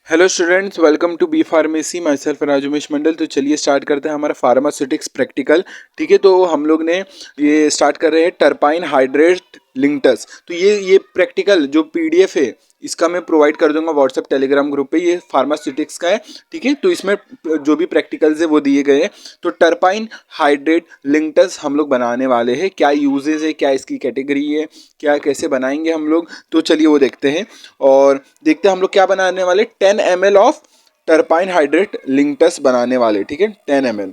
Hello students, welcome to B pharmacy. Myself Rajumesh Mandal. तो चलिए start करते हैं हमारा फार्मास्यूटिक्स प्रैक्टिकल। ठीक है, तो हम लोग ने ये स्टार्ट कर रहे हैं टर्पाइन हाइड्रेट लिंक्टस। तो ये प्रैक्टिकल जो पीडीएफ है इसका मैं प्रोवाइड कर दूंगा व्हाट्सएप टेलीग्राम ग्रुप पे। ये फार्मास्यूटिक्स का है। ठीक है, तो इसमें जो भी प्रैक्टिकल्स है वो दिए गए हैं। तो टर्पाइन हाइड्रेट लिंक्टस हम लोग बनाने वाले हैं। क्या यूजेज है, क्या इसकी कैटेगरी है, क्या कैसे बनाएंगे हम लोग, तो चलिए वो देखते हैं। और देखते हैं हम लोग क्या बनाने वाले। 10 ml ऑफ टर्पाइन हाइड्रेट लिंक्टस बनाने वाले। ठीक है, 10 ml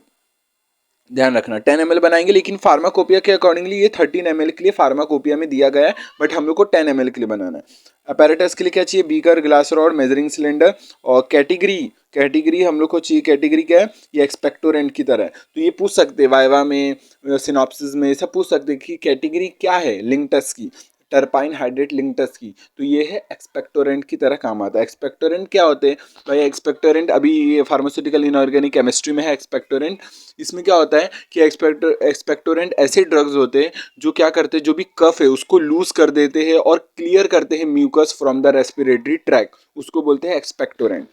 ध्यान रखना 10 ml बनाएंगे, लेकिन फार्माकोपिया के अकॉर्डिंगली ये 13 ml के लिए फार्माकोपिया में दिया गया है, बट हम लोग को 10 ml के लिए बनाना है। अपैरेटस के लिए क्या चाहिए? Beaker, glass rod, measuring cylinder. और कैटेगरी हम लोग को चाहिए। कैटेगरी क्या है? ये एक्सपेक्टोरेंट की तरह है। तो ये पूछ सकते हैं वाइवा में, सिनॉप्सिस में, सब पूछ सकते हैं कि कैटेगरी क्या है लिंक्टस की, टर्पाइन हाइड्रेट लिंक्टस की। तो ये है एक्सपेक्टोरेंट की तरह काम आता है। एक्सपेक्टोरेंट क्या होते हैं भाई? एक्सपेक्टोरेंट अभी ये फार्मास्यूटिकल इनऑर्गेनिक केमिस्ट्री में है एक्सपेक्टोरेंट। इसमें क्या होता है कि एक्सपेक्टोरेंट ऐसे ड्रग्स होते हैं जो क्या करते हैं, जो भी कफ है उसको लूज कर देते हैं और क्लियर करते हैं mucus from the respiratory track, उसको बोलते हैं एक्सपेक्टोरेंट।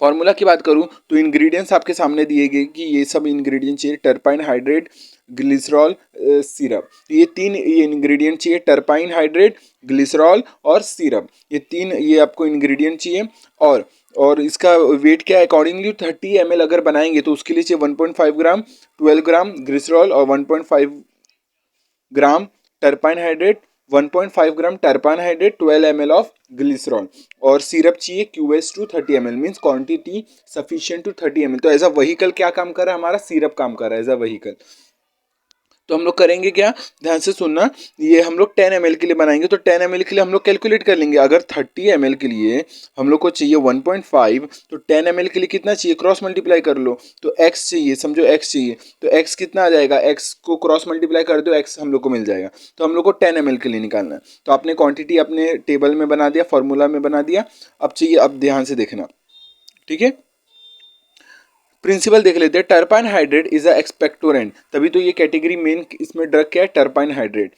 फॉर्मूला की बात करूं तो इंग्रेडिएंट्स आपके सामने दिए गए कि ये सब इंग्रेडिएंट चाहिए। टर्पाइन हाइड्रेट, ग्लिसरॉल, सिरप। ये तीन ये इंग्रेडिएंट चाहिए। टर्पाइन हाइड्रेट, ग्लिसरॉल और सिरप, ये तीन ये आपको इंग्रेडिएंट चाहिए। और इसका वेट क्या है? अकॉर्डिंगली 30 ml अगर बनाएंगे तो उसके लिए चाहिए 1.5 ग्राम, 12 ग्राम ग्लिसरॉल और 1.5 gram terpin hydrate, 1.5 gram terpin hydrate, 12 ml of glycerol. और सिरप चाहिए QS to 30 ml, means quantity sufficient to 30 ml। तो एज अ व्हीकल क्या काम कर रहा है? हमारा सिरप काम कर रहा है एज अ व्हीकल। तो हम लोग करेंगे क्या? ध्यान से सुनना। ये हम लोग 10 ml के लिए बनाएंगे, तो 10 ml के लिए हम लोग कैलकुलेट कर लेंगे। अगर 30 ml के लिए हम लोग को चाहिए 1.5, तो 10 ml के लिए कितना चाहिए? क्रॉस मल्टीप्लाई कर लो। तो x चाहिए, समझो x चाहिए, तो x कितना आ जाएगा? x को क्रॉस मल्टीप्लाई कर दो, x हम लोग को मिल जाएगा। तो हम लोग को 10 ml के लिए निकालना है। तो आपने क्वांटिटी अपने टेबल में बना दिया, फॉर्मूला में बना दिया। अब चाहिए, अब ध्यान से देखना। ठीक है, प्रिंसिपल देख लेते हैं। Terpin hydrate is a expectorant, तभी तो ये कैटेगरी मेन इसमें ड्रग क्या है? Terpin hydrate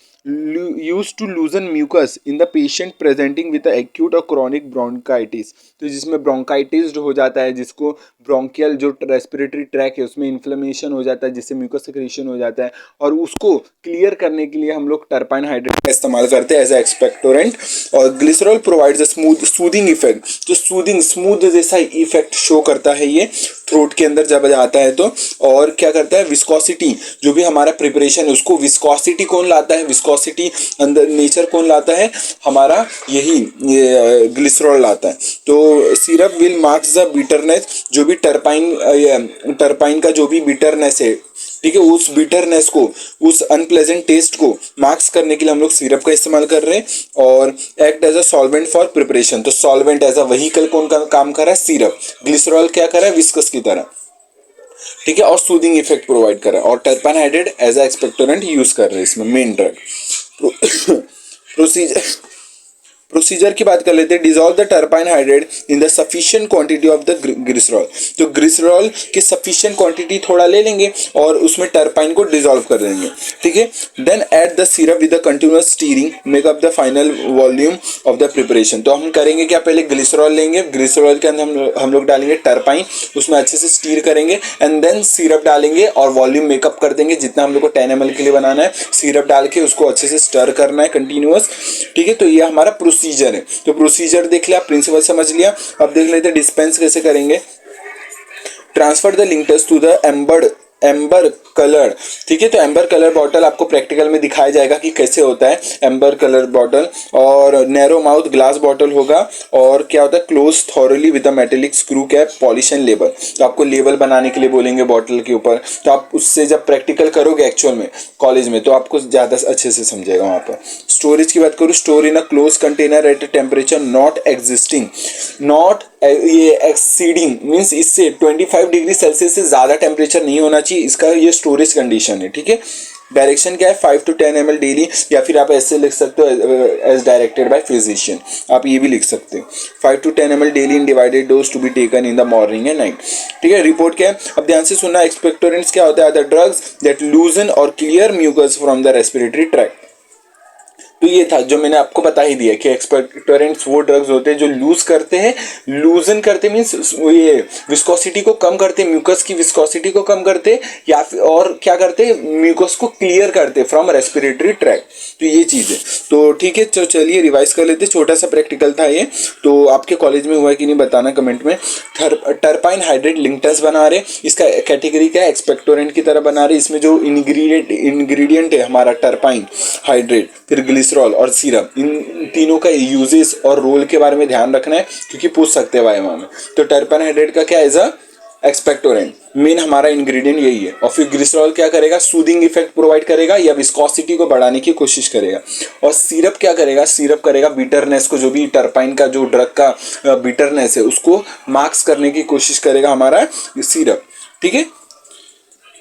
use to loosen mucus in the patient presenting with acute और क्रॉनिक ब्रोंकाइटिस। तो जिसमें ब्रोंकाइटिस हो जाता है, जिसको ब्रोंकियल जो रेस्पिरेटरी ट्रैक है उसमें इन्फ्लेमेशन हो जाता है, जिससे म्यूकस सिक्रेशन हो जाता है, और उसको क्लियर करने के लिए हम लोग टर्पाइन हाइड्रेट का इस्तेमाल करते हैं एज ए एक्सपेक्टोरेंट। और glycerol provides a smooth soothing effect, तो सूदिंग स्मूथ जैसा इफेक्ट शो करता है ये थ्रोट के अंदर जब आता है तो। और क्या करता है? विस्कोसिटी, जो भी हमारा प्रिपरेशन है उसको विस्कोसिटी कौन लाता है? विस्कोसिटी अंदर नेचर कौन लाता है? हमारा यही ग्लिसरॉल लाता है। तो syrup will marks the bitterness, जो भी टर्पाइन का जो भी बिटरनेस है, ठीक है, उस बिटरनेस को, उस अनप्लेजेंट टेस्ट को मार्क्स करने के लिए हम लोग सिरप का इस्तेमाल कर रहे हैं। और act as a solvent for preparation, तो सॉल्वेंट एज अ व्हीकल कौन का काम कर रहा है? सिरप। ग्लिसरॉल क्या कर रहा है? विस्कस की तरह। ठीक है, और सूदिंग इफेक्ट प्रोवाइड कर रहा है। और terpin hydrate as a expectorant use कर रहे हैं इसमें, मेन ड्रग। प्रोसीजर प्रोसीजर की बात कर लेते हैं। Dissolve the terpin hydrate in the sufficient quantity of the glycerol, तो ग्लिसरॉल की सफिशिएंट क्वांटिटी थोड़ा ले लेंगे और उसमें टर्पाइन को डिजोल्व कर देंगे। ठीक है, then add the syrup with the continuous stirring, make up the final volume of the preparation. तो हम करेंगे क्या? पहले ग्लिसरॉल लेंगे, ग्लिसरॉल के अंदर हम लोग डालेंगे टर्पाइन, उसमें अच्छे से स्टीर करेंगे, एंड देन सिरप डालेंगे और वॉल्यूम मेकअप कर देंगे जितना हम लोग को 10 ml के लिए बनाना है। सिरप डाल के उसको अच्छे से स्टर करना है कंटिन्यूअस। ठीक है, तो ये हमारा प्रोसीजर है। तो प्रोसीजर देख लिया, प्रिंसिपल समझ लिया। अब देख लेते हैं डिस्पेंस कैसे करेंगे। Transfer the linctus to the amber colour. ठीक है, तो एम्बर कलर बॉटल आपको प्रैक्टिकल में दिखाया जाएगा कि कैसे होता है एम्बर कलर बॉटल। और नैरो माउथ ग्लास बॉटल होगा। और क्या होता है? Close thoroughly with a metallic screw cap, polish and label. तो आपको लेबल बनाने के लिए बोलेंगे बॉटल के ऊपर। तो आप उससे जब प्रैक्टिकल करोगे एक्चुअल में कॉलेज में, तो आपको ज़्यादा अच्छे से समझेगा वहाँ पर। स्टोरेज की बात करूँ, store in a close container at a temperature not existing, not ये एक्सीडिंग, मीन्स इससे 25 डिग्री सेल्सियस से ज़्यादा टेम्परेचर नहीं होना चाहिए, इसका ये स्टोरेज कंडीशन है। ठीक है, डायरेक्शन क्या है? 5 to 10 ml डेली, या फिर आप ऐसे लिख सकते हो एज डायरेक्टेड बाय फिजिशियन, आप ये भी लिख सकते हो 5 to 10 ml daily in divided dose to be taken in the morning and night. ठीक है, रिपोर्ट क्या है? अब ध्यान से सुनना। एक्सपेक्टोरेंट्स क्या होता है? द ड्रग्स दैट लूजन और clear mucus from the respiratory tract. तो ये था जो मैंने आपको बता ही दिया कि एक्सपेक्टोरेंट्स वो ड्रग्स होते हैं जो लूज करते हैं, लूजन करते मीन्स ये विस्कोसिटी को कम करते, म्यूकस की विस्कोसिटी को कम करते, या फिर और क्या करते, म्यूकस को क्लियर करते फ्रॉम रेस्पिरेटरी ट्रैक। तो ये चीज़ है। तो ठीक है, तो चलिए रिवाइज कर लेते, छोटा सा प्रैक्टिकल था ये। तो आपके कॉलेज में हुआ है कि नहीं बताना कमेंट में। टर्पाइन हाइड्रेट लिंक्टस बना रहे, इसका कैटेगरी क्या है, एक्सपेक्टोरेंट की तरह बना रहे। इसमें जो इंग्रेडिएंट है हमारा टर्पाइन हाइड्रेट, फिर ग्लिसरॉल और सीरप, इन तीनों का यूजेस और रोल के बारे में ध्यान रखना है, क्योंकि पूछ सकते हैं वाइवा में। तो टर्पन हाइड्रेट का क्या एज अ एक्सपेक्टोरेंट मेन हमारा इंग्रेडिएंट यही है। और फिर ग्लिसरॉल क्या करेगा, सूदिंग इफेक्ट प्रोवाइड करेगा या विस्कोसिटी को बढ़ाने की कोशिश करेगा। और सीरप क्या करेगा, सीरप करेगा बिटरनेस को, जो भी टर्पाइन का जो ड्रग का बिटरनेस है उसको मार्क्स करने की कोशिश करेगा हमारा सीरप। ठीक है,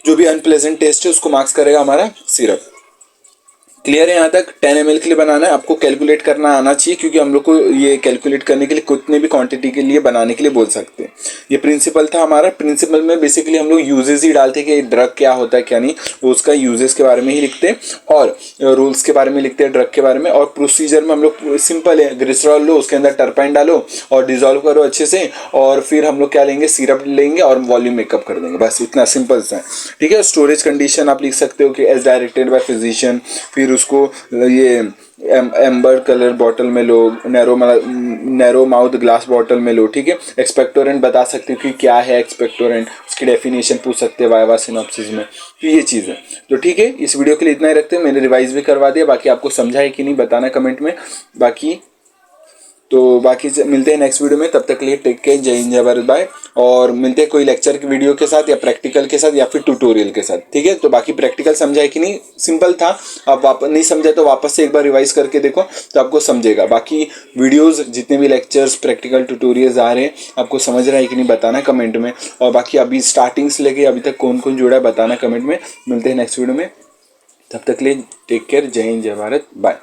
जो भी अनप्लेजेंट टेस्ट है उसको मार्क्स करेगा हमारा सिरप। क्लियर है यहाँ तक। 10 ml के लिए बनाना है, आपको कैलकुलेट करना आना चाहिए, क्योंकि हम लोग को ये कैलकुलेट करने के लिए कितने भी क्वांटिटी के लिए बनाने के लिए बोल सकते हैं। ये प्रिंसिपल था हमारा। प्रिंसिपल में बेसिकली हम लोग यूजेस ही डालते कि ड्रग क्या होता है क्या नहीं, वो उसका यूजेस के बारे में ही लिखते हैं और रूल्स के बारे में लिखते हैं ड्रग के बारे में। और प्रोसीजर में हम लोग सिंपल है, ग्लिसरॉल लो, उसके अंदर टर्पाइन डालो और डिजोल्व करो अच्छे से, और फिर हम लोग क्या लेंगे, सिरप लेंगे और वॉल्यूम मेकअप कर देंगे, बस इतना सिंपल सा है। ठीक है, स्टोरेज कंडीशन आप लिख सकते हो कि एज डायरेक्टेड बाय फिजिशियन। फिर उसको ये एम्बर कलर बॉटल में लो, नैरो माउथ ग्लास बॉटल में लो। ठीक है, एक्सपेक्टोरेंट बता सकते हो कि क्या है एक्सपेक्टोरेंट, उसकी डेफिनेशन पूछ सकते हैं वाइवा सिनॉप्सिस में। तो ये चीज़ है। तो ठीक है, इस वीडियो के लिए इतना ही रखते हैं। मैंने रिवाइज भी करवा दिया, बाकी आपको समझा है कि नहीं बताना कमेंट में। बाकी मिलते हैं नेक्स्ट वीडियो में, तब तक के लिए टेक केयर, जय हिंद जय भारत, बाय। और मिलते हैं कोई लेक्चर की वीडियो के साथ या प्रैक्टिकल के साथ या फिर ट्यूटोरियल के साथ। ठीक है, तो बाकी प्रैक्टिकल समझा है कि नहीं, सिंपल था। आप वापस नहीं समझा तो वापस से एक बार रिवाइज करके देखो तो आपको समझेगा। बाकी वीडियोस जितने भी लेक्चर्स प्रैक्टिकल ट्यूटोरियल्स आ रहे हैं आपको समझ रहा है कि नहीं बताना कमेंट में। और बाकी अभी स्टार्टिंग से लेके अभी तक कौन कौन जुड़ा है बताना कमेंट में। मिलते हैं नेक्स्ट वीडियो में, तब तक के लिए टेक केयर, जय हिंद जय भारत, बाय।